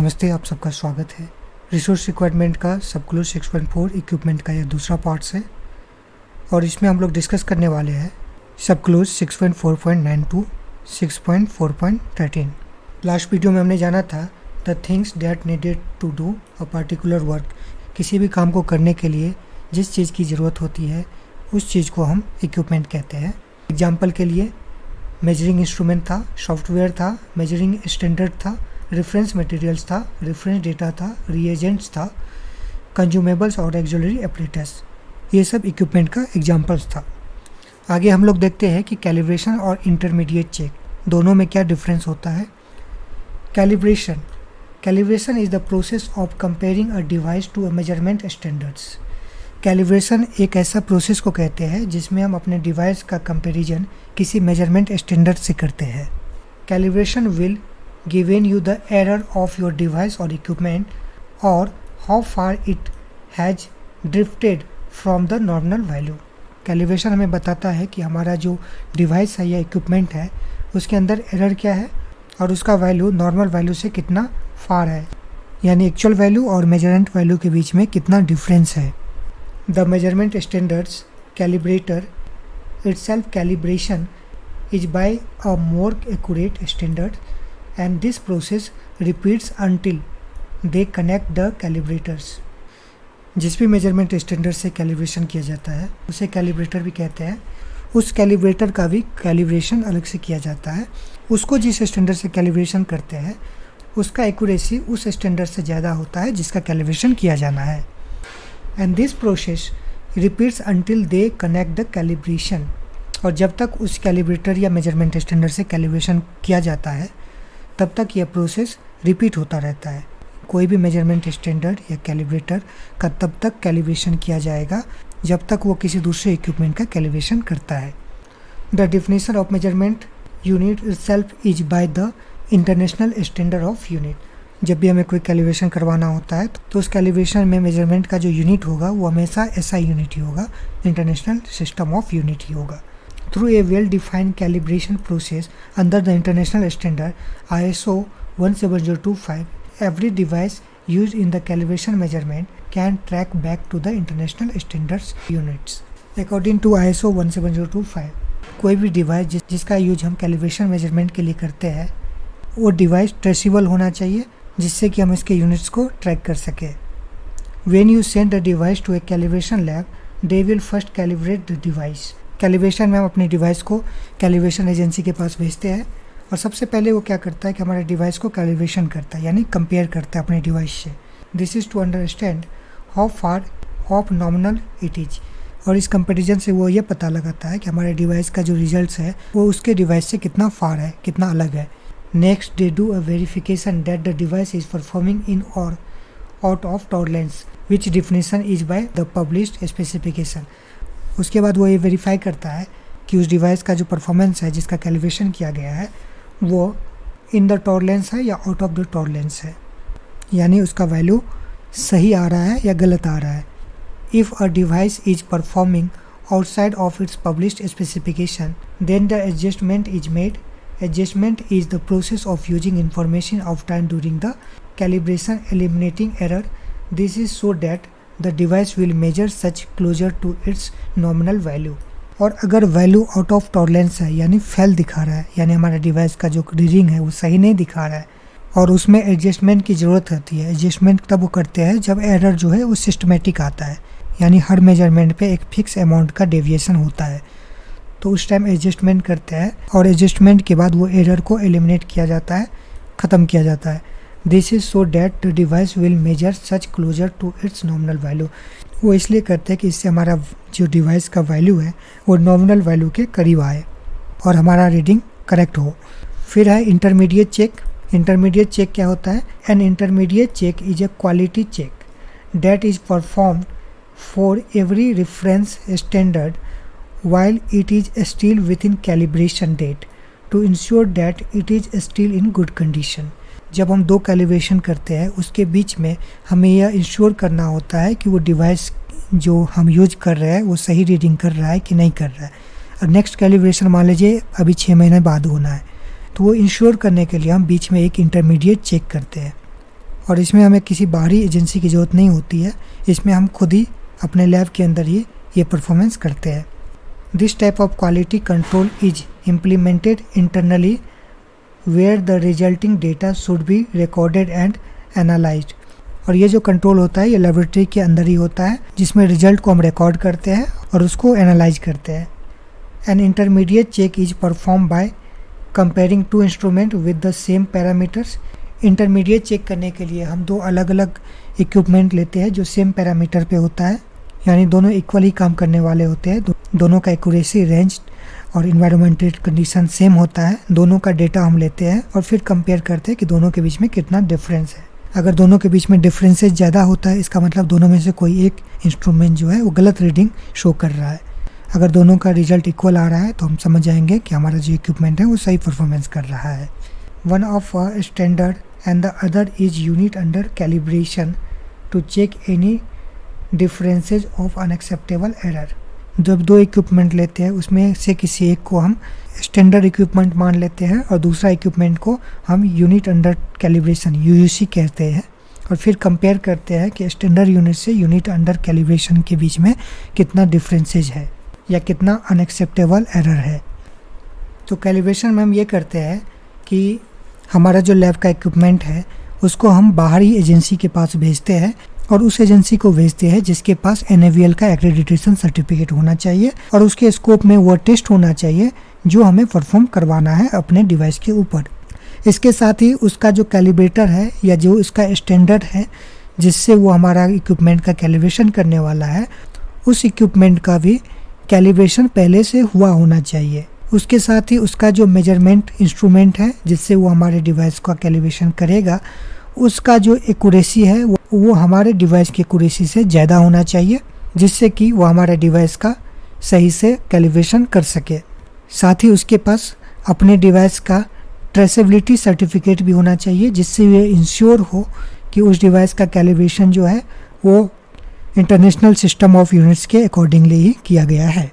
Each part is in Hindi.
नमस्ते, आप सबका स्वागत है। रिसोर्स रिक्वायरमेंट का सबक्लोज 6.4 इक्विपमेंट का यह दूसरा पार्ट्स है और इसमें हम लोग डिस्कस करने वाले हैं सबक्लोज 6.4.9 6.4.13। लास्ट वीडियो में हमने जाना था the things that needed to do a particular work. किसी भी काम को करने के लिए जिस चीज़ की ज़रूरत होती है उस चीज़ को हम इक्विपमेंट कहते हैं। एग्जाम्पल के लिए मेजरिंग इंस्ट्रूमेंट था, सॉफ्टवेयर था, मेजरिंग स्टैंडर्ड था, रेफरेंस मटेरियल्स था, रेफरेंस डेटा था, रिएजेंट्स था, कंज्यूमेबल्स और एक्सुलरी एपरेटस। ये सब इक्विपमेंट का एग्जांपल्स था। आगे हम लोग देखते हैं कि कैलिब्रेशन और इंटरमीडिएट चेक दोनों में क्या डिफरेंस होता है। Calibration is the process of comparing a device to a measurement standards. Calibration एक ऐसा प्रोसेस को कहते हैं जिसमें हम अपने डिवाइस का कंपैरिजन किसी मेजरमेंट स्टैंडर्ड से करते हैं। Calibration will given you the error of your device or equipment or how far it has drifted from the normal value। Calibration हमें बताता है कि हमारा जो डिवाइस है या इक्विपमेंट है उसके अंदर एरर क्या है और उसका वैल्यू नॉर्मल वैल्यू से कितना फार है, यानी एक्चुअल वैल्यू और मेजरमेंट वैल्यू के बीच में कितना डिफरेंस है। The measurement standards calibrator itself calibration is by a more accurate standard and this process repeats until they connect the calibrators। जिस भी मेजरमेंट स्टैंडर्ड से कैलिब्रेशन किया जाता है उसे कैलिब्रेटर भी कहते हैं। उस कैलिब्रेटर का भी कैलिब्रेशन अलग से किया जाता है। उसको जिस स्टैंडर्ड से कैलिब्रेशन करते हैं उसका एक्यूरेसी उस स्टैंडर्ड से ज़्यादा होता है जिसका कैलिब्रेशन किया जाना है। And this process repeats until they connect the calibration. और जब तक उस कैलिब्रेटर या मेजरमेंट स्टैंडर्ड से कैलिब्रेशन किया जाता है तब तक यह प्रोसेस रिपीट होता रहता है। कोई भी मेजरमेंट स्टैंडर्ड या कैलिब्रेटर का तब तक कैलिब्रेशन किया जाएगा जब तक वो किसी दूसरे इक्विपमेंट का कैलिब्रेशन करता है। The definition of measurement unit itself is by the international standard of unit. जब भी हमें कोई कैलिब्रेशन करवाना होता है तो उस कैलिब्रेशन में मेजरमेंट का जो यूनिट होगा वो हमेशा ऐसा यूनिट ही होगा, इंटरनेशनल सिस्टम ऑफ यूनिट ही होगा। Through a well-defined calibration process under the international standard ISO 17025, every device used in the calibration measurement can track back to the international standards units। According to ISO 17025, कोई भी डिवाइस जिसका यूज हम कैलिब्रेशन मेजरमेंट के लिए करते हैं वो डिवाइस ट्रेसेबल होना चाहिए जिससे कि हम इसके यूनिट्स को ट्रैक कर सकें। When you send a device to a calibration lab, they will first calibrate the device। Calibration में हम अपने डिवाइस को कैलिब्रेशन एजेंसी के पास भेजते हैं और सबसे पहले वो क्या करता है कि हमारे डिवाइस को कैलिब्रेशन करता है, यानी कंपेयर करता है अपने डिवाइस से। This is to understand how far of nominal it is. और इस कंपैरिजन से वो ये पता लगाता है कि हमारे डिवाइस का जो रिजल्ट्स है वो उसके डिवाइस से कितना फार है, कितना अलग है। Next they do a verification that the device is performing in और out of tolerance which definition is by the published specification. उसके बाद वो ये वेरीफाई करता है कि उस डिवाइस का जो परफॉर्मेंस है जिसका कैलिब्रेशन किया गया है वो इन द टॉलरेंस है या आउट ऑफ द टॉलरेंस है, यानी उसका वैल्यू सही आ रहा है या गलत आ रहा है। If a device is performing outside of its published specification then the adjustment is made. Adjustment is the process of using information of time during the calibration eliminating error. This is so that the device will measure such closer to its nominal value। और अगर वैल्यू आउट ऑफ टॉलरेंस है यानी फेल दिखा रहा है, यानी हमारा डिवाइस का जो रीडिंग है वो सही नहीं दिखा रहा है और उसमें एडजस्टमेंट की ज़रूरत होती है। एडजस्टमेंट तब वो करते हैं जब एरर जो है वो सिस्टमेटिक आता है, यानी हर मेजरमेंट पे एक फिक्स अमाउंट का डेविएशन होता है, तो उस टाइम एडजस्टमेंट करते हैं और एडजस्टमेंट के बाद वो एरर को एलिमिनेट किया जाता है, ख़त्म किया जाता है। This is so that the device will measure such closer to its nominal value. वो इसलिए करते हैं कि इससे हमारा जो डिवाइस का वैल्यू है वो नॉमिनल वैल्यू के करीब आए और हमारा रीडिंग करेक्ट हो। फिर है इंटरमीडिएट चेक। इंटरमीडिएट चेक क्या होता है? An intermediate check is a quality check that is performed for every reference standard while it is still within calibration date to ensure that it is still in good condition। जब हम दो कैलिब्रेशन करते हैं उसके बीच में हमें यह इंश्योर करना होता है कि वो डिवाइस जो हम यूज कर रहे हैं वो सही रीडिंग कर रहा है कि नहीं कर रहा है। और नेक्स्ट कैलिब्रेशन मान लीजिए अभी 6 महीने बाद होना है, तो वो इंश्योर करने के लिए हम बीच में एक इंटरमीडिएट चेक करते हैं। और इसमें हमें किसी बाहरी एजेंसी की ज़रूरत नहीं होती है, इसमें हम खुद ही अपने लैब के अंदर ही ये परफॉर्मेंस करते हैं। This type of quality control is implemented internally where the resulting data should be recorded and analysed. और ये जो कंट्रोल होता है ये लेबोरेटरी के अंदर ही होता है, जिसमें रिजल्ट को हम रिकॉर्ड करते हैं और उसको एनालाइज करते हैं। An intermediate check is perform by comparing to instrument with the same parameters. Intermediate check करने के लिए हम दो अलग अलग इक्विपमेंट लेते हैं जो सेम पैरामीटर पे होता है, यानी दोनों इक्वली काम करने वाले होते हैं। दोनों का एक्यूरेसी, रेंज और इन्वायरमेंटल कंडीशन सेम होता है। दोनों का डेटा हम लेते हैं और फिर कंपेयर करते हैं कि दोनों के बीच में कितना डिफरेंस है। अगर दोनों के बीच में डिफरेंसेस ज़्यादा होता है, इसका मतलब दोनों में से कोई एक इंस्ट्रूमेंट जो है वो गलत रीडिंग शो कर रहा है। अगर दोनों का रिजल्ट इक्वल आ रहा है तो हम समझ जाएंगे कि हमारा जो इक्विपमेंट है वो सही परफॉर्मेंस कर रहा है। One of a standard and the other is unit under calibration to check any differences of unacceptable error. जब दो इक्विपमेंट लेते हैं उसमें से किसी एक को हम स्टैंडर्ड इक्विपमेंट मान लेते हैं और दूसरा इक्विपमेंट को हम यूनिट अंडर कैलिब्रेशन यूयूसी कहते हैं, और फिर कंपेयर करते हैं कि स्टैंडर्ड यूनिट से यूनिट अंडर कैलिब्रेशन के बीच में कितना डिफरेंसेज है या कितना अनएक्सेप्टेबल एरर है। तो कैलिब्रेशन में हम ये करते हैं कि हमारा जो लैब का इक्विपमेंट है उसको हम बाहरी एजेंसी के पास भेजते हैं और उस एजेंसी को भेजते हैं जिसके पास NAVL का एक्रेडिटेशन सर्टिफिकेट होना चाहिए और उसके स्कोप में वो टेस्ट होना चाहिए जो हमें परफॉर्म करवाना है अपने डिवाइस के ऊपर। इसके साथ ही उसका जो कैलिब्रेटर है या जो इसका स्टैंडर्ड है जिससे वो हमारा इक्विपमेंट का कैलिब्रेशन करने वाला है, उस इक्विपमेंट का भी कैलिब्रेशन पहले से हुआ होना चाहिए। उसके साथ ही उसका जो मेजरमेंट इंस्ट्रूमेंट है जिससे वो हमारे डिवाइस का कैलिब्रेशन करेगा, उसका जो एक्यूरेसी है वो हमारे डिवाइस की एक्यूरेसी से ज़्यादा होना चाहिए, जिससे कि वो हमारे डिवाइस का सही से कैलिब्रेशन कर सके। साथ ही उसके पास अपने डिवाइस का ट्रेसेबिलिटी सर्टिफिकेट भी होना चाहिए, जिससे ये इंश्योर हो कि उस डिवाइस का कैलिब्रेशन जो है वो इंटरनेशनल सिस्टम ऑफ यूनिट्स के अकॉर्डिंगली ही किया गया है।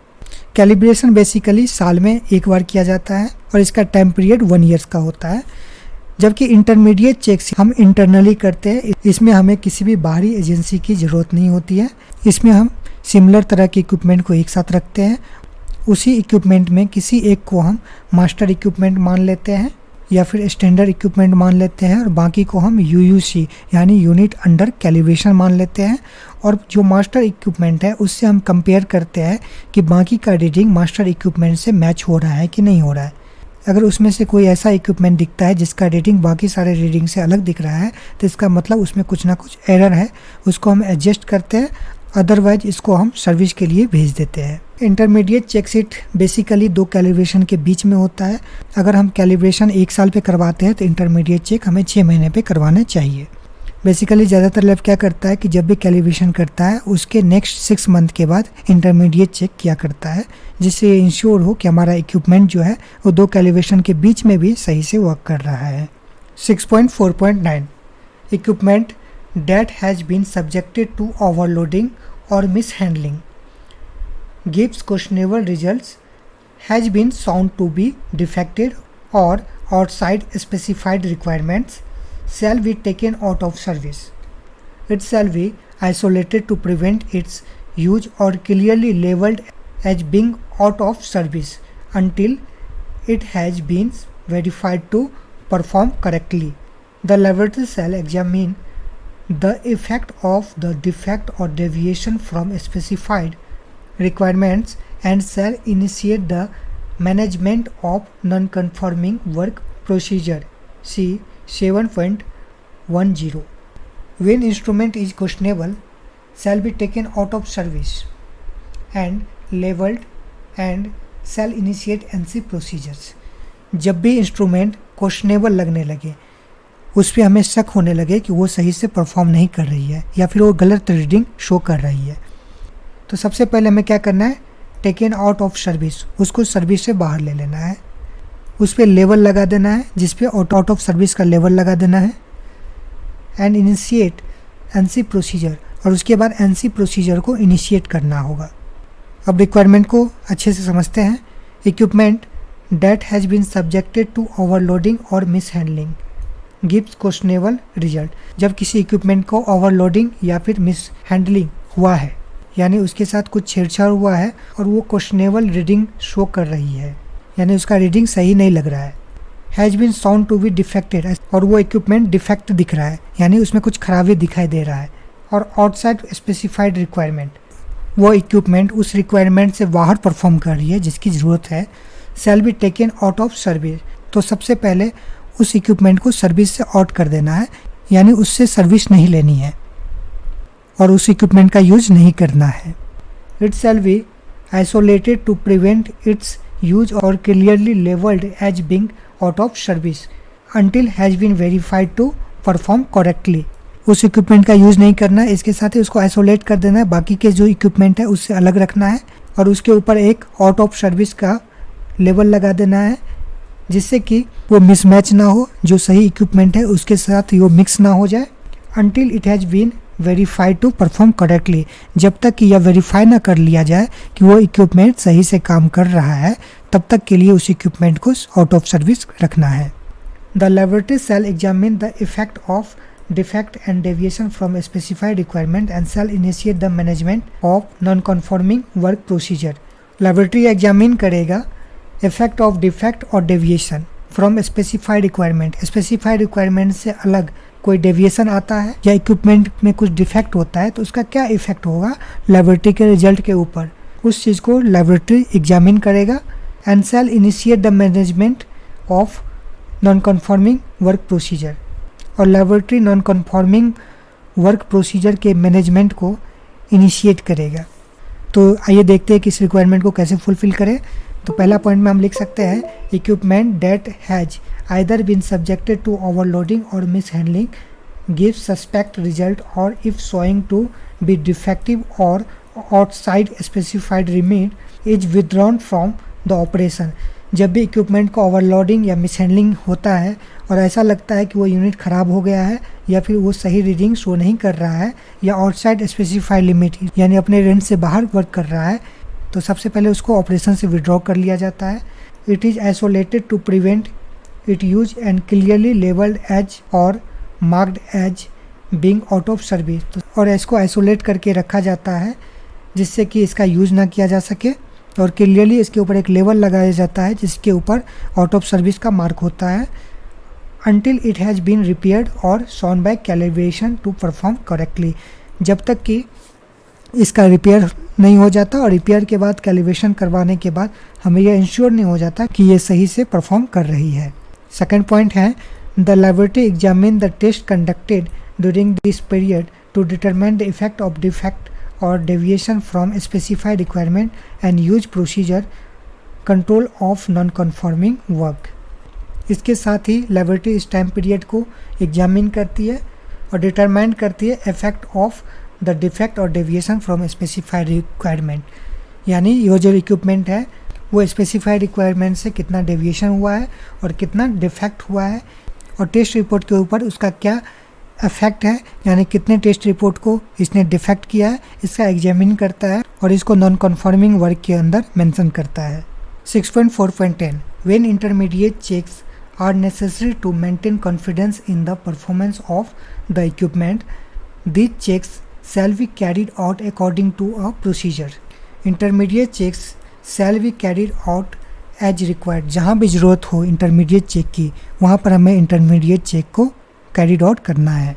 कैलिब्रेशन बेसिकली साल में एक बार किया जाता है और इसका टाइम पीरियड 1 ईयर्स का होता है, जबकि इंटरमीडिएट चेक्स हम इंटरनली करते हैं। इसमें हमें किसी भी बाहरी एजेंसी की ज़रूरत नहीं होती है। इसमें हम सिमिलर तरह के इक्विपमेंट को एक साथ रखते हैं। उसी इक्विपमेंट में किसी एक को हम मास्टर इक्विपमेंट मान लेते हैं या फिर स्टैंडर्ड इक्विपमेंट मान लेते हैं और बाकी को हम यूयूसी यानी यूनिट अंडर कैलिब्रेशन मान लेते हैं। और जो मास्टर इक्विपमेंट है उससे हम कंपेयर करते हैं कि बाकी का रीडिंग मास्टर इक्विपमेंट से मैच हो रहा है कि नहीं हो रहा है। अगर उसमें से कोई ऐसा इक्विपमेंट दिखता है जिसका रीडिंग बाकी सारे रीडिंग से अलग दिख रहा है तो इसका मतलब उसमें कुछ ना कुछ एरर है, उसको हम एडजस्ट करते हैं, अदरवाइज इसको हम सर्विस के लिए भेज देते हैं। Intermediate check sheet basically 2 calibration के बीच में होता है। अगर हम कैलिब्रेशन 1 साल पे करवाते हैं तो इंटरमीडिएट चेक हमें 6 महीने पे करवाने चाहिए। बेसिकली ज़्यादातर लैब क्या करता है कि जब भी कैलिब्रेशन करता है उसके नेक्स्ट 6 मंथ के बाद इंटरमीडिएट चेक किया करता है, जिससे ये इंश्योर हो कि हमारा इक्विपमेंट जो है वो 2 कैलिब्रेशन के बीच में भी सही से वर्क कर रहा है। 6.4.9 equipment that has been subjected to overloading or mishandling gives questionable results has been found to be defective or outside specified requirements shall be taken out of service. It shall be isolated to prevent its use or clearly labeled as being out of service until it has been verified to perform correctly. The laboratory shall examine the effect of the defect or deviation from specified requirements and shall initiate the management of non-conforming work procedure. See 7.10. When instrument is questionable, shall be taken out of service and labeled and shall initiate NC procedures. जब भी इंस्ट्रूमेंट क्वेश्चनेबल लगने लगे, उस पर हमें शक होने लगे कि वो सही से परफॉर्म नहीं कर रही है या फिर वो गलत रीडिंग शो कर रही है, तो सबसे पहले हमें क्या करना है, टेकन आउट ऑफ सर्विस, उसको सर्विस से बाहर ले लेना है। उस पर लेवल लगा देना है, जिस पे आउट ऑफ सर्विस का लेवल लगा देना है, एंड इनिशिएट NC प्रोसीजर, और उसके बाद NC प्रोसीजर को इनिशिएट करना होगा। अब रिक्वायरमेंट को अच्छे से समझते हैं। Equipment that has been subjected to overloading or mishandling gives questionable result. जब किसी इक्विपमेंट को ओवरलोडिंग या फिर मिस हैंडलिंग हुआ है, यानी उसके साथ कुछ छेड़छाड़ हुआ है और वो क्वेश्चनेबल रीडिंग शो कर रही है, यानी उसका रीडिंग सही नहीं लग रहा है। Has been found to be defected, और वो इक्विपमेंट डिफेक्ट दिख रहा है, यानी उसमें कुछ खराबी दिखाई दे रहा है। और आउटसाइड स्पेसिफाइड रिक्वायरमेंट, वो इक्विपमेंट उस रिक्वायरमेंट से बाहर परफॉर्म कर रही है जिसकी ज़रूरत है। Shall be taken out of service, तो सबसे पहले उस इक्विपमेंट को सर्विस से आउट कर देना है, यानी उससे सर्विस नहीं लेनी है और उस इक्विपमेंट का यूज नहीं करना है। It shall be isolated to prevent its use or clearly labelled as being out of service until has been verified to perform correctly. उस इक्विपमेंट का यूज़ नहीं करना है, इसके साथ ही उसको आइसोलेट कर देना है, बाकी के जो इक्विपमेंट है उससे अलग रखना है और उसके ऊपर एक आउट ऑफ सर्विस का लेबल लगा देना है, जिससे कि वो मिसमैच ना हो, जो सही इक्विपमेंट है उसके साथ वो मिक्स ना हो जाए। Until it has been verified to perform correctly, जब तक कि यह वेरीफाई ना कर लिया जाए कि वो इक्विपमेंट सही से काम कर रहा है, तब तक के लिए उस इक्विपमेंट को आउट ऑफ सर्विस रखना है। The laboratory shall examine the effect of defect and deviation from a specified requirement and shall initiate the management of non-conforming work procedure। laboratory examine करेगा effect of defect और deviation from a specified requirement। specified requirement से अलग कोई deviation आता है या equipment में कुछ defect होता है तो उसका क्या effect होगा laboratory के result के ऊपर, उस चीज़ को laboratory एग्जामिन करेगा। and shall initiate the management of non-conforming work procedure, और laboratory non conforming work procedure के मैनेजमेंट को इनिशिएट करेगा। तो आइए देखते हैं कि इस रिक्वायरमेंट को कैसे फुलफिल करें। तो पहला पॉइंट में हम लिख सकते हैं equipment that has either been subjected to overloading or mishandling gives suspect result or if showing to be defective or outside specified limit is withdrawn from the operation. जब भी इक्विपमेंट को ओवरलोडिंग या मिसहैंडलिंग होता है और ऐसा लगता है कि वो यूनिट ख़राब हो गया है या फिर वो सही रीडिंग शो नहीं कर रहा है या आउटसाइड स्पेसिफाइड लिमिट यानी अपने रेंज से बाहर वर्क कर रहा है, तो सबसे पहले उसको ऑपरेशन से विड्रॉ कर लिया जाता है। It is isolated to prevent it use and clearly labelled as or marked as being out of service, और इसको आइसोलेट करके रखा जाता है जिससे कि इसका यूज़ ना किया जा सके और क्लियरली इसके ऊपर एक लेबल लगाया जाता है जिसके ऊपर आउट ऑफ सर्विस का मार्क होता है। until it has been repaired और shown by calibration to perform correctly, जब तक कि इसका रिपेयर नहीं हो जाता और रिपेयर के बाद कैलिब्रेशन करवाने के बाद हमें यह इंश्योर नहीं हो जाता कि ये सही से परफॉर्म कर रही है। सेकंड पॉइंट है the laboratory examine the test conducted during this period to determine the effect of defect or deviation from specified requirement and use procedure control of non conforming work. इसके साथ ही लैबोरेटरी इस टाइम पीरियड को एग्जामिन करती है और डिटरमाइन करती है effect of the defect or deviation from specified requirement, यानी ये जो इक्विपमेंट है वो स्पेसिफाइड रिक्वायरमेंट से कितना डेविएशन हुआ है और कितना डिफेक्ट हुआ है और टेस्ट रिपोर्ट के ऊपर उसका क्या इफेक्ट है, यानी कितने टेस्ट रिपोर्ट को इसने डिफेक्ट किया है, इसका एग्जामिन करता है और इसको नॉन कन्फॉर्मिंग वर्क के अंदर मेंशन करता है। 6.4.10 when intermediate checks are necessary to maintain confidence in the performance of the equipment, these checks shall be carried out according to a procedure। Intermediate checks shall be carried out as required। जहाँ भी ज़रूरत हो इंटरमीडिएट चेक की वहाँ पर हमें इंटरमीडिएट चेक को कैरिड आउट करना है।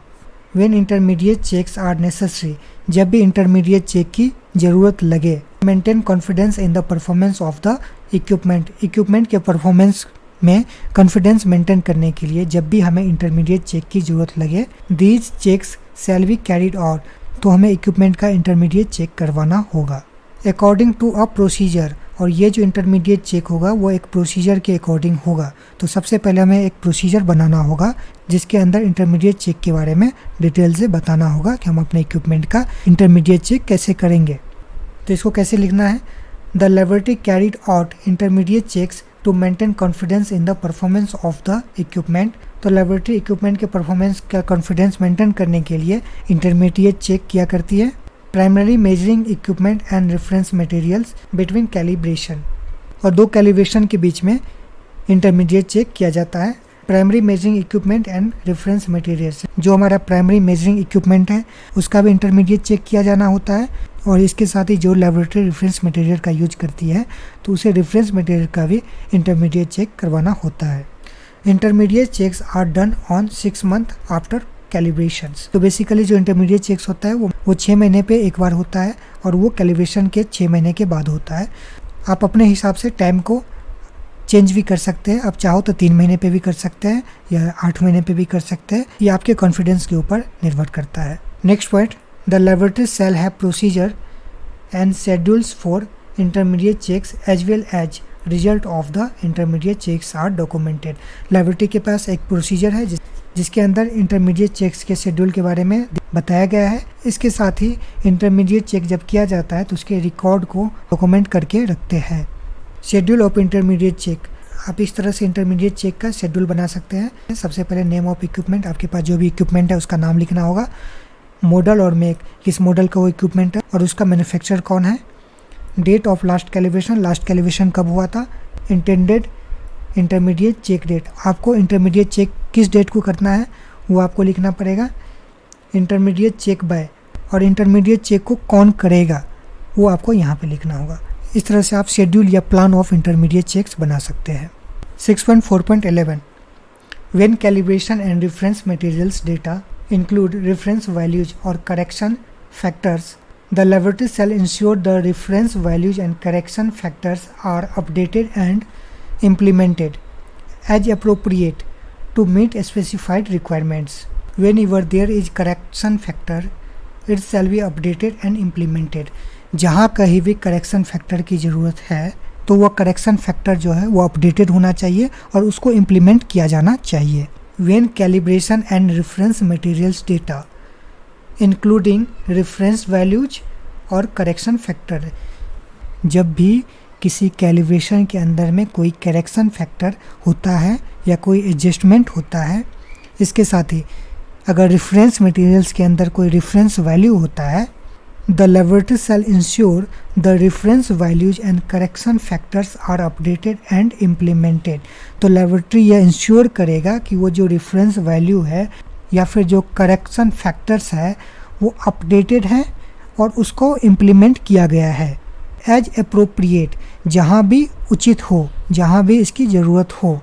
When intermediate checks are necessary, जब भी इंटरमीडिएट चेक की ज़रूरत लगे। Maintain confidence in the performance of the equipment, equipment के परफॉर्मेंस में कॉन्फिडेंस मेंटेन करने के लिए जब भी हमें इंटरमीडिएट चेक की ज़रूरत लगे these checks shall be carried out, तो हमें इक्विपमेंट का इंटरमीडिएट चेक करवाना होगा अकॉर्डिंग टू अ प्रोसीजर। और ये जो इंटरमीडिएट चेक होगा वो एक प्रोसीजर के अकॉर्डिंग होगा। तो सबसे पहले हमें एक प्रोसीजर बनाना होगा जिसके अंदर इंटरमीडिएट चेक के बारे में डिटेल से बताना होगा कि हम अपने इक्विपमेंट का इंटरमीडिएट चेक कैसे करेंगे। तो इसको कैसे लिखना है, the laboratory carried out intermediate checks to maintain confidence in the performance of the equipment. तो लैबोरेटरी इक्विपमेंट के परफॉर्मेंस का कॉन्फिडेंस मेंटेन करने के लिए इंटरमीडिएट चेक किया करती है। Primary measuring equipment and reference materials between calibration, और दो कैलिब्रेशन के बीच में इंटरमीडिएट चेक किया जाता है। Primary measuring equipment and reference materials, जो हमारा प्राइमरी मेजरिंग इक्विपमेंट है उसका भी इंटरमीडिएट चेक किया जाना होता है, और इसके साथ ही जो लेबोरेटरी रेफरेंस मटेरियल का यूज करती है तो उसे रेफरेंस मटेरियल का भी इंटरमीडिएट चेक करवाना होता है। Intermediate checks are done on 6 month after calibrations. तो बेसिकली जो इंटरमीडिएट चेक्स होता है वो 6 महीने पे एक बार होता है, और वो कैलिब्रेशन के 6 महीने के बाद होता है। आप अपने हिसाब से टाइम को चेंज भी कर सकते हैं, आप चाहो तो 3 महीने पे भी कर सकते हैं या 8 महीने पे भी कर सकते हैं, ये आपके कॉन्फिडेंस के ऊपर निर्भर करता है। Next point, the laboratory shall have procedure and schedules for intermediate checks as well as result of the intermediate checks are documented. Laboratory के पास एक प्रोसीजर है जिसके अंदर इंटरमीडिएट चेक्स के शेड्यूल के बारे में बताया गया है। इसके साथ ही इंटरमीडिएट चेक जब किया जाता है तो उसके रिकॉर्ड को डॉक्यूमेंट करके रखते हैं। शेड्यूल ऑफ इंटरमीडिएट चेक, आप इस तरह से इंटरमीडिएट चेक का शेड्यूल बना सकते हैं। सबसे पहले नेम ऑफ इक्विपमेंट, आपके पास जो भी इक्विपमेंट है उसका नाम लिखना होगा, मॉडल और मेक, किस मॉडल का वो इक्विपमेंट है और उसका मैन्युफैक्चरर कौन है, date of last calibration, last calibration कब हुआ था, इंटेंडेड इंटरमीडिएट चेक डेट, आपको इंटरमीडिएट चेक किस डेट को करना है वो आपको लिखना पड़ेगा, इंटरमीडिएट चेक बाय, और इंटरमीडिएट चेक को कौन करेगा वो आपको यहाँ पे लिखना होगा। इस तरह से आप शेड्यूल या प्लान ऑफ इंटरमीडिएट चेक्स बना सकते हैं। 6.4.11 when calibration and reference materials data include reference values or correction factors, the laboratory shall ensure the reference values and correction factors are updated and implemented as appropriate to meet specified requirements. Whenever there is correction factor, it shall be updated and implemented. जहाँ कहीं भी correction factor की ज़रूरत है तो वह correction factor जो है वो updated होना चाहिए और उसको implement किया जाना चाहिए। When calibration and reference materials data including reference values और correction factor, जब भी किसी कैलिब्रेशन के अंदर में कोई करेक्शन फैक्टर होता है या कोई एडजस्टमेंट होता है, इसके साथ ही अगर रेफरेंस मटेरियल्स के अंदर कोई रेफरेंस वैल्यू होता है, the laboratory shall ensure the reference values and correction factors are updated and implemented. तो लेबोरेटरी यह इंश्योर करेगा कि वो जो रेफरेंस वैल्यू है या फिर जो करेक्शन फैक्टर्स है वो अपडेटेड है और उसको इम्प्लीमेंट किया गया है एज अप्रोप्रिएट, जहाँ भी उचित हो, जहाँ भी इसकी ज़रूरत हो,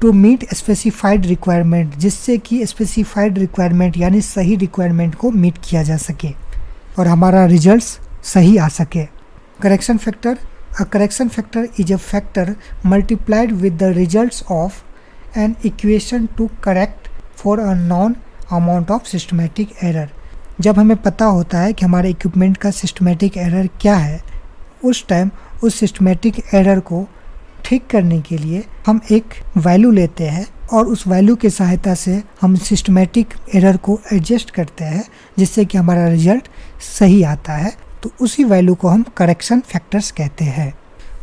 टू मीट स्पेसिफाइड रिक्वायरमेंट, जिससे कि स्पेसिफाइड रिक्वायरमेंट यानी सही रिक्वायरमेंट को मीट किया जा सके और हमारा रिजल्ट्स सही आ सके। Correction factor, a correction factor is a factor multiplied with the results of an equation two correct for a non amount of systematic error. जब हमें पता होता है कि हमारे इक्विपमेंट का सिस्टमेटिक एरर क्या है, उस टाइम उस सिस्टमेटिक एरर को ठीक करने के लिए हम एक वैल्यू लेते हैं और उस वैल्यू की सहायता से हम सिस्टमेटिक एरर को एडजस्ट करते हैं जिससे कि हमारा रिजल्ट सही आता है। तो उसी वैल्यू को हम करेक्शन फैक्टर्स कहते हैं।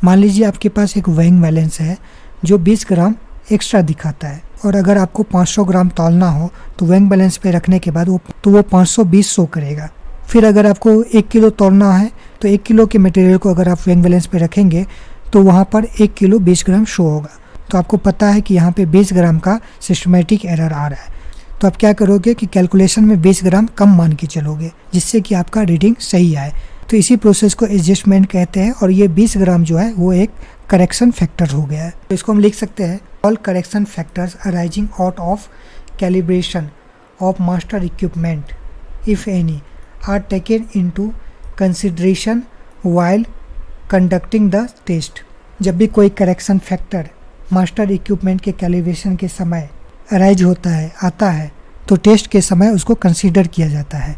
मान लीजिए आपके पास एक वेइंग बैलेंस है जो 20 ग्राम एक्स्ट्रा दिखाता है और अगर आपको 500 ग्राम तौलना हो तो वेइंग बैलेंस पे रखने के बाद वो 520 शो करेगा। फिर अगर आपको 1 किलो तौलना है तो 1 किलो के मटेरियल को अगर आप वेइंग बैलेंस पे रखेंगे तो वहाँ पर 1 किलो 20 ग्राम शो होगा। तो आपको पता है कि यहाँ पे 20 ग्राम का सिस्टमेटिक एरर आ रहा है। तो आप क्या करोगे कि कैलकुलेशन में 20 ग्राम कम मान के चलोगे जिससे कि आपका रीडिंग सही आए। तो इसी प्रोसेस को एडजस्टमेंट कहते हैं और ये 20 ग्राम जो है वो एक करेक्शन फैक्टर हो गया है। तो इसको हम लिख सकते हैं, all correction factors arising out of calibration of master equipment if any are taken into consideration while conducting the test. जब भी कोई करेक्शन फैक्टर मास्टर इक्विपमेंट के कैलिब्रेशन के समय अराइज होता है, आता है, तो टेस्ट के समय उसको कंसीडर किया जाता है।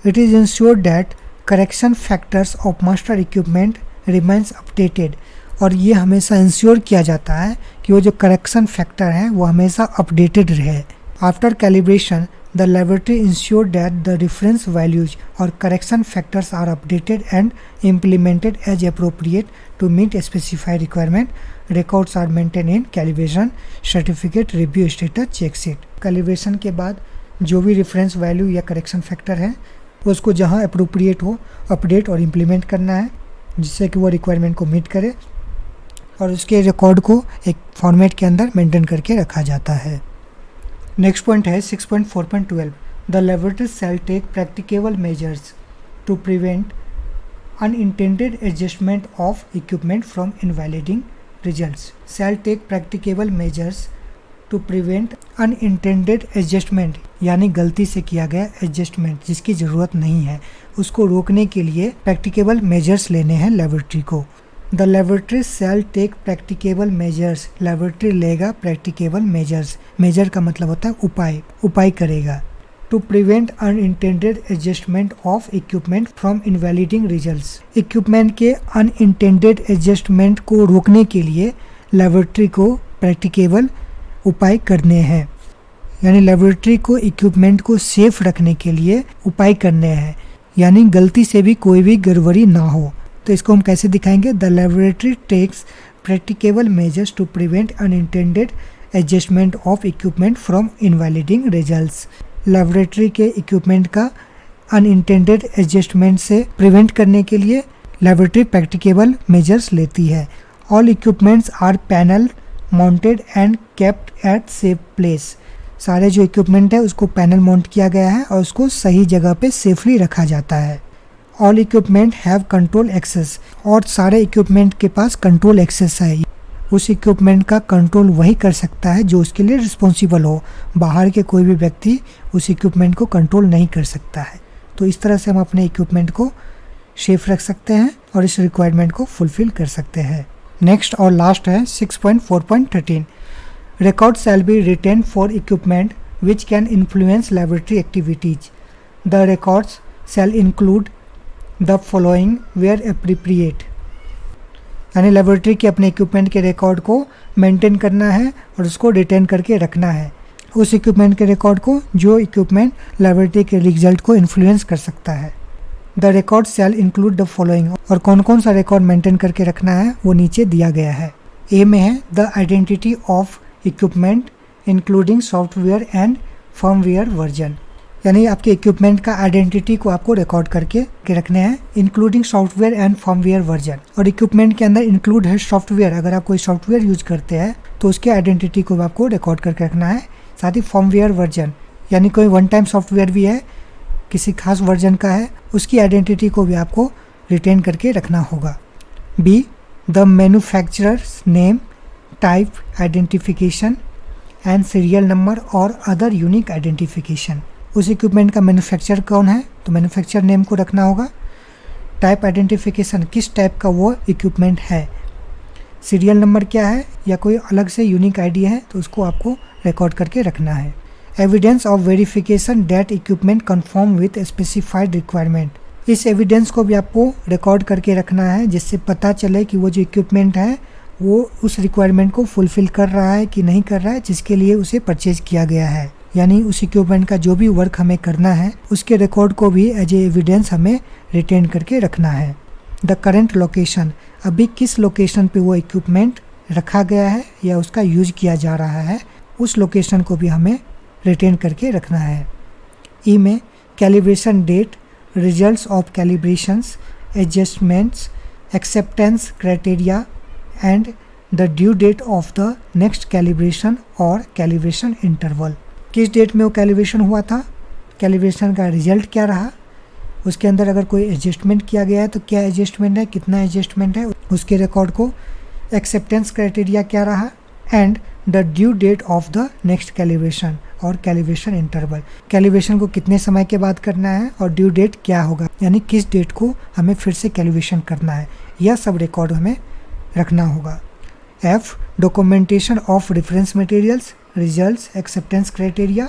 It is insured that correction factors of master equipment remains updated, और ये हमेशा इंश्योर किया जाता है कि वो जो करेक्शन फैक्टर है वो हमेशा अपडेटेड रहे। After calibration the laboratory ensure that the reference values or correction factors are updated and implemented as appropriate to meet specified requirement. Records are maintain in calibration certificate review status check sheet. Calibration के बाद जो भी रेफरेंस वैल्यू या करेक्शन फैक्टर है उसको जहाँ अप्रोप्रिएट हो अपडेट और इम्प्लीमेंट करना है जिससे कि वो रिक्वायरमेंट को मीट करे और उसके रिकॉर्ड को एक फॉर्मेट के अंदर मेंटेन करके रखा जाता है। नेक्स्ट पॉइंट है 6.4.12 the laboratory shall take practicable measures to prevent unintended adjustment of equipment from invalidating results. Shall take practicable measures to prevent unintended adjustment, यानी गलती से किया गया एडजस्टमेंट जिसकी ज़रूरत नहीं है उसको रोकने के लिए प्रैक्टिकेबल मेजर्स लेने हैं लेबोरेटरी को। The laboratory shall take practicable measures, laboratory लेगा प्रैक्टिकेबल मेजर्स, मेजर का मतलब होता है उपाय करेगा। To prevent unintended adjustment of equipment from invalidating results, equipment के अनइंटेंडेड एडजस्टमेंट को रोकने के लिए लेबोरेटरी को प्रैक्टिकेबल उपाय करने हैं, यानी लेबोरेटरी को इक्विपमेंट को सेफ रखने के लिए उपाय करने हैं, यानी गलती से भी कोई भी गड़बड़ी ना हो। तो इसको हम कैसे दिखाएंगे? The laboratory takes practicable measures to prevent unintended adjustment of equipment from invalidating results. Laboratory के इक्विपमेंट का अनइंटेंडेड एडजस्टमेंट से प्रिवेंट करने के लिए लेबोरेटरी प्रैक्टिकेबल मेजर्स लेती है। All equipments are panel mounted and kept at safe place, सारे जो इक्विपमेंट है उसको पैनल माउंट किया गया है और उसको सही जगह पे सेफली रखा जाता है। All equipment have control access, और सारे इक्विपमेंट के पास कंट्रोल एक्सेस है, उस इक्विपमेंट का कंट्रोल वही कर सकता है जो उसके लिए रिस्पॉन्सिबल हो, बाहर के कोई भी व्यक्ति उस इक्विपमेंट को कंट्रोल नहीं कर सकता है। तो इस तरह से हम अपने इक्विपमेंट को सेफ रख सकते हैं और इस रिक्वायरमेंट को फुलफिल कर सकते हैं। नेक्स्ट और लास्ट है 6.4.13 record shall be retain for equipment which can influence laboratory activities. The records shall include the following where appropriate, यानी लेबोरेटरी के अपने इक्विपमेंट के रिकॉर्ड को मेंटेन करना है और उसको रिटेन करके रखना है, उस इक्विपमेंट के रिकॉर्ड को जो इक्विपमेंट लेबोरेटरी के रिजल्ट को इन्फ्लुएंस कर सकता है। The record shell include the following, और कौन कौन सा रिकॉर्ड मेंटेन करके रखना है वो नीचे दिया गया है। ए में है the identity of equipment including software and firmware version, यानी आपके इक्विपमेंट का आइडेंटिटी को आपको रिकॉर्ड करके रखने हैं, including software and firmware version. और इक्विपमेंट के अंदर इंक्लूड है सॉफ्टवेयर, अगर आप कोई सॉफ्टवेयर यूज करते हैं तो उसके आइडेंटिटी को आपको रिकॉर्ड करके रखना है। साथ ही फर्मवेयर वर्जन, यानी कोई वन टाइम सॉफ्टवेयर भी है, किसी खास वर्जन का है, उसकी आइडेंटिटी को भी आपको रिटेन करके रखना होगा। Be the manufacturers name, type identification and serial number और अदर यूनिक आइडेंटिफिकेशन, उस इक्विपमेंट का मैन्युफैक्चर कौन है तो मैन्युफैक्चर नेम को रखना होगा। टाइप आइडेंटिफिकेशन, किस टाइप का वो इक्विपमेंट है, सीरियल नंबर क्या है या कोई अलग से यूनिक आईडी है तो उसको आपको रिकॉर्ड करके रखना है। Evidence of verification that equipment confirm with specified requirement, इस एविडेंस को भी आपको रिकॉर्ड करके रखना है जिससे पता चले कि वो जो इक्विपमेंट है वो उस रिक्वायरमेंट को फुलफिल कर रहा है कि नहीं कर रहा है जिसके लिए उसे परचेज किया गया है, यानी उस इक्विपमेंट का जो भी वर्क हमें करना है उसके रिकॉर्ड को भी एज ए एविडेंस हमें रिटेन करके रखना है। द करेंट लोकेशन, अभी किस लोकेशन पे वो इक्विपमेंट रखा गया है या उसका यूज किया जा रहा है, उस लोकेशन को भी हमें रिटेन करके रखना है। ई में calibration date, results of calibrations, adjustments, acceptance criteria and the due date of the next calibration और कैलिब्रेशन इंटरवल, किस डेट में वो कैलिब्रेशन हुआ था, कैलिब्रेशन का रिजल्ट क्या रहा, उसके अंदर अगर कोई एडजस्टमेंट किया गया है तो क्या एडजस्टमेंट है, कितना एडजस्टमेंट है, उसके रिकॉर्ड को, एक्सेप्टेंस क्राइटेरिया क्या रहा and the due date of the next calibration और कैलिब्रेशन इंटरवल, कैलिब्रेशन को कितने समय के बाद करना है और ड्यू डेट क्या होगा, यानी किस डेट को हमें फिर से कैलिब्रेशन करना है, यह सब रिकॉर्ड हमें रखना होगा। F documentation of reference materials, results, acceptance criteria,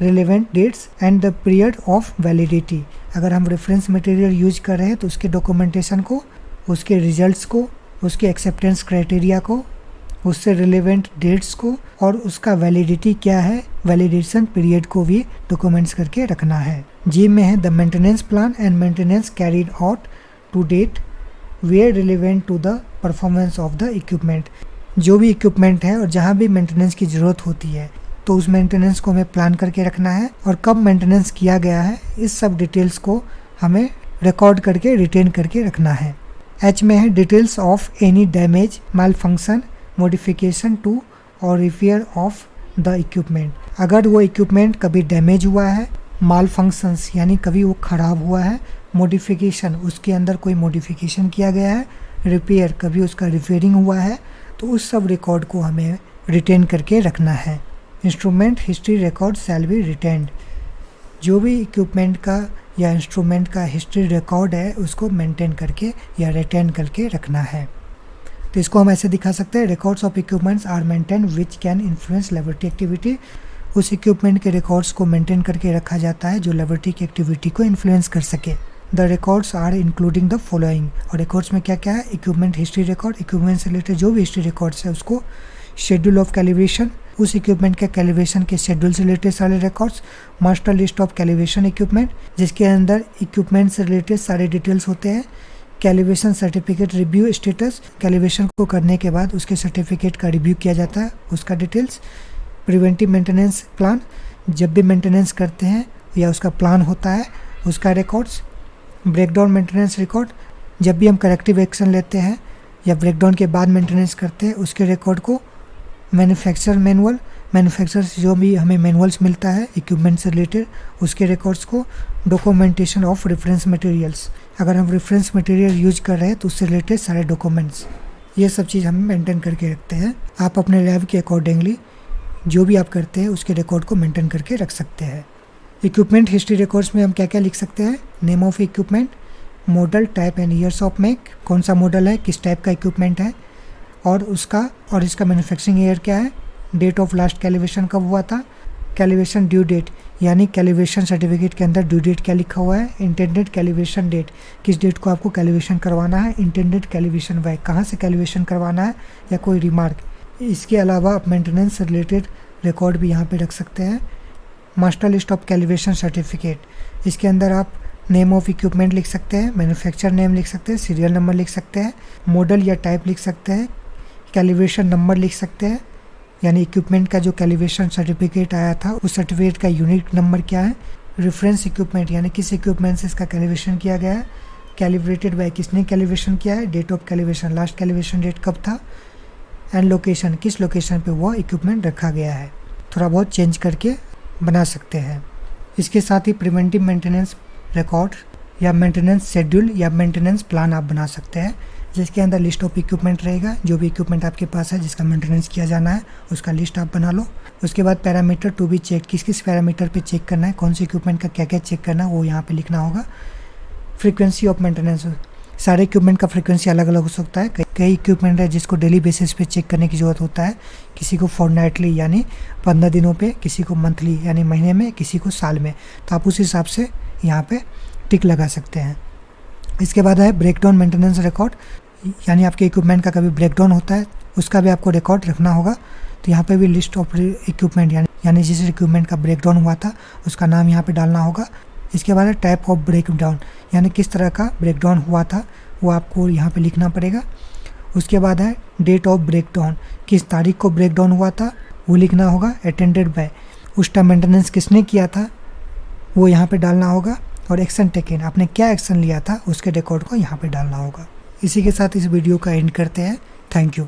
relevant dates and the period of validity, अगर हम रेफरेंस मटेरियल यूज कर रहे हैं तो उसके डॉक्यूमेंटेशन को, उसके रिजल्ट्स को, उसके एक्सेप्टेंस क्राइटेरिया को, उससे रिलेवेंट डेट्स को और उसका वैलिडिटी क्या है, वैलिडेशन पीरियड को भी डॉक्यूमेंट्स करके रखना है। जी में है the maintenance plan and maintenance carried out to date where relevant to the performance of the equipment, जो भी इक्विपमेंट है और जहाँ भी मेंटेनेंस की ज़रूरत होती है तो उस मेंटेनेंस को हमें प्लान करके रखना है और कब मेंटेनेंस किया गया है इस सब डिटेल्स को हमें रिकॉर्ड करके रिटेन करके रखना है। एच में है details of any damage, malfunction, modification to or repair of the equipment. अगर वो इक्विपमेंट कभी डैमेज हुआ है, माल फंक्शंस यानी कभी वो ख़राब हुआ है, मॉडिफिकेशन उसके अंदर कोई मॉडिफिकेशन किया गया है, रिपेयर कभी उसका रिपेयरिंग हुआ है, तो उस सब रिकॉर्ड को हमें रिटेन करके रखना है। Instrument history record shall B retained. जो भी इक्विपमेंट का या इंस्ट्रूमेंट का हिस्ट्री रिकॉर्ड है उसको मेंटेन करके या रिटेन करके रखना है। तो इसको हम ऐसे दिखा सकते हैं, records of equipments are maintain which can influence laboratory activity. उस इक्विपमेंट के रिकॉर्ड्स को मेंटेन करके रखा जाता है जो लेबोरेटरी की एक्टिविटी को इन्फ्लुएंस कर सके। The records are including the following. और रिकॉर्ड्स में क्या क्या है? इक्विपमेंट हिस्ट्री रिकॉर्ड, इक्विपमेंट से रिलेटेड जो भी हिस्ट्री रिकॉर्ड्स है उसको, शेड्यूल ऑफ कैलिब्रेशन, उस इक्विपमेंट के कैलिब्रेशन के शेड्यूल से रिलेटेड सारे records, master list of calibration equipment जिसके अंदर इक्विपमेंट से रिलेटेड सारे डिटेल्स होते हैं, calibration certificate review status, calibration को करने के बाद उसके सर्टिफिकेट का रिव्यू किया जाता है उसका डिटेल्स, प्रिवेंटिव मेंटेनेंस प्लान, जब भी मेंटेनेंस करते हैं या उसका प्लान होता है उसका रिकॉर्ड्स, ब्रेकडाउन मेंटेनेंस रिकॉर्ड, जब भी हम करेक्टिव एक्शन लेते हैं या ब्रेकडाउन के बाद मेंटेनेंस करते हैं उसके रिकॉर्ड को, मैन्युफैक्चर मैनुअल, मैन्युफैक्चर से जो भी हमें मैनुअल्स मिलता है इक्विपमेंट से रिलेटेड उसके रिकॉर्ड्स को, डॉक्यूमेंटेशन ऑफ रेफरेंस मटेरियल्स, अगर हम रेफरेंस मटेरियल यूज कर रहे हैं तो उससे रिलेटेड सारे डॉक्यूमेंट्स, ये सब चीज़ हम मेंटेन करके रखते हैं। आप अपने लैब के अकॉर्डिंगली जो भी आप करते हैं उसके रिकॉर्ड को मेंटेन करके रख सकते हैं। इक्विपमेंट हिस्ट्री रिकॉर्ड्स में हम क्या क्या लिख सकते हैं? Name of equipment, model, type and years of make, कौन सा मॉडल है, किस टाइप का इक्विपमेंट है और इसका मैन्युफैक्चरिंग ईयर क्या है, डेट ऑफ लास्ट कैलिब्रेशन कब हुआ था, कैलिब्रेशन ड्यू डेट यानी कैलिब्रेशन सर्टिफिकेट के अंदर ड्यू डेट क्या लिखा हुआ है, इंटेंडेड कैलिब्रेशन डेट, किस डेट को आपको कैलिब्रेशन करवाना है, इंटेंडेड कैलिब्रेशन बाय, कहाँ से कैलिब्रेशन करवाना है या कोई रिमार्क। इसके अलावा आप मेंटेनेंस से रिलेटेड रिकॉर्ड भी यहाँ पे रख सकते हैं। Master list of calibration certificate, इसके अंदर आप नेम ऑफ इक्विपमेंट लिख सकते हैं, मैन्युफैक्चर नेम लिख सकते हैं, सीरियल नंबर लिख सकते हैं, मॉडल या टाइप लिख सकते हैं, कैलिब्रेशन नंबर लिख सकते हैं यानी इक्विपमेंट का जो कैलिब्रेशन सर्टिफिकेट आया था उस सर्टिफिकेट का यूनिट नंबर क्या है, रेफरेंस इक्विपमेंट यानी किस इक्विपमेंट से इसका कैलिब्रेशन किया गया है, कैलिब्रेटेड बाय किसने कैलिब्रेशन किया है, date of calibration, last calibration date कब था, एंड लोकेशन, किस लोकेशन पे वो इक्विपमेंट रखा गया है। थोड़ा बहुत चेंज करके बना सकते हैं। इसके साथ ही प्रिवेंटिव मेंटेनेंस रिकॉर्ड या मेंटेनेंस शेड्यूल या मेंटेनेंस प्लान आप बना सकते हैं जिसके अंदर लिस्ट ऑफ इक्विपमेंट रहेगा, जो भी इक्विपमेंट आपके पास है जिसका मेंटेनेंस किया जाना है उसका लिस्ट आप बना लो। उसके बाद पैरामीटर टू बी चेक, किस किस पैरामीटर पे चेक करना है, कौन से इक्विपमेंट का क्या क्या चेक करना है वो यहाँ पे लिखना होगा। फ्रीक्वेंसी ऑफ मेंटेनेंस, सारे इक्विपमेंट का फ्रीक्वेंसी अलग अलग हो सकता है। कई इक्विपमेंट है जिसको डेली बेसिस पे चेक करने की ज़रूरत होता है, किसी को फोर्टनाइटली यानी 15 दिनों पे, किसी को मंथली यानी महीने में, किसी को साल में, तो आप उस हिसाब से यहाँ पे टिक लगा सकते हैं। इसके बाद है ब्रेकडाउन मेंटेनेंस रिकॉर्ड, यानी आपके इक्विपमेंट का कभी ब्रेकडाउन होता है उसका भी आपको रिकॉर्ड रखना होगा। तो यहाँ पे भी लिस्ट ऑफ इक्विपमेंट यानी जिस इक्विपमेंट का ब्रेकडाउन हुआ था उसका नाम यहाँ पे डालना होगा। इसके बाद है टाइप ऑफ ब्रेकडाउन, यानी किस तरह का ब्रेकडाउन हुआ था वो आपको यहाँ पे लिखना पड़ेगा। उसके बाद है डेट ऑफ ब्रेकडाउन, किस तारीख को ब्रेकडाउन हुआ था वो लिखना होगा। अटेंडेड बाय, उस टाइम मेंटेनेंस किसने किया था वो यहाँ पे डालना होगा। और एक्शन टेकन, आपने क्या एक्शन लिया था उसके रिकॉर्ड को यहाँ पे डालना होगा। इसी के साथ इस वीडियो का एंड करते हैं। Thank you.